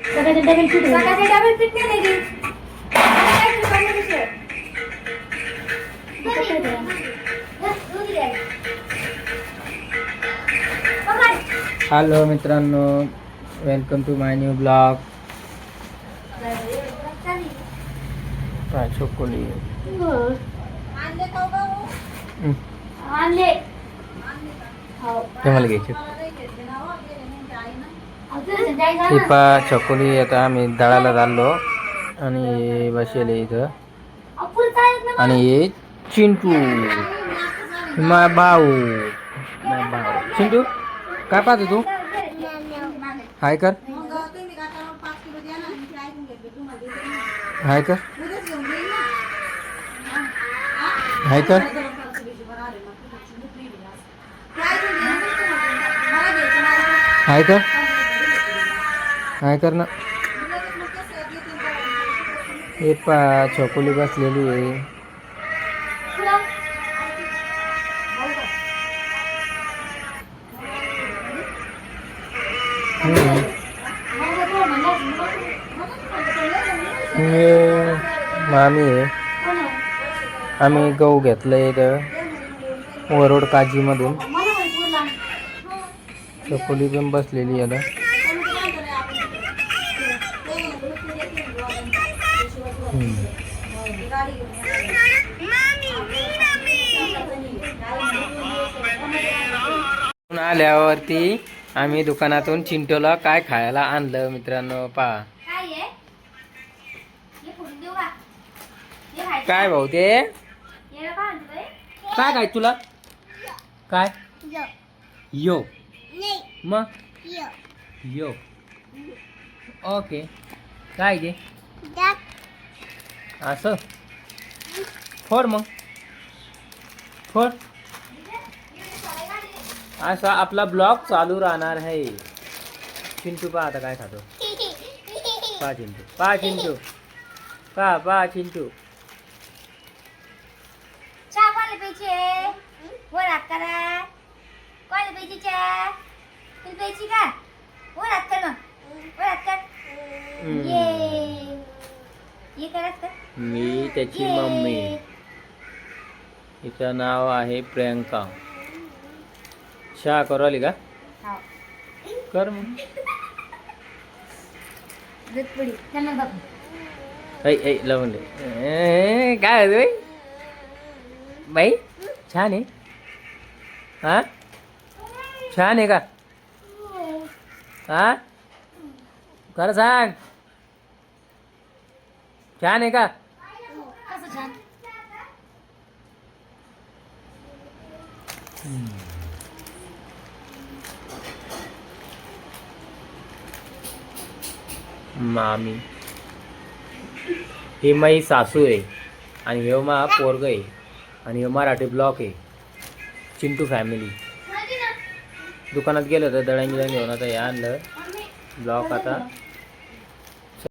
सकाळचे डबल पीठ सकाळचे डबल पीठ नाही लगे हॅलो मित्रांनो, welcome to my new blog. काय चोकोली आणले मला घ्यायची टिपा चकोली. आता आम्ही दळाला चाललो आणि बसले इथं. आणि हे चिंटू मा भाऊ चिंटू काय पाहतो तू? हाय कर, हाय कर, हाय कर, हाय कर, हाय कर ना. हे पा चकोली बसलेली आहे. मामी आहे. आम्ही गहू घेतलंय इथं वरोड काजीमधून. चकोली पण बसलेली आहे. आल्यावरती आम्ही दुकानातून चिंटूला काय खायला आणलं मित्रांनो पहा. काय भाऊ ते काय काय तुला काय यो मग यो ओके काय घे असं फोड मग फोड. असा आपला ब्लॉग चालू राहणार आहे. चिंटू पहा आता काय खातो. पहा चिंटू, पहा चिंटू, पहा पहा चिंटू. चहा कोणाला प्यायची आहे? वर हात करा. कोणाला प्यायची चहा? तुला प्यायची का? वर हात कर मग. वर हात कर. ये करत कर. मी त्याची मम्मी. हिचं नाव आहे प्रियंका. चहा करू आली का? कर मग. लावून दे. काय होत बाई? छान आहे. हा छान आहे का? हा खरं सांग, छान आहे का? मामी हे माई सासू आहे आणि हे मा पोरग आहे आणि हे मराठी ब्लॉक आहे. चिंटू फॅमिली. दुकानात गेलं होतं दळण गिळण घेऊन. आता हे आणलं ब्लॉक. आता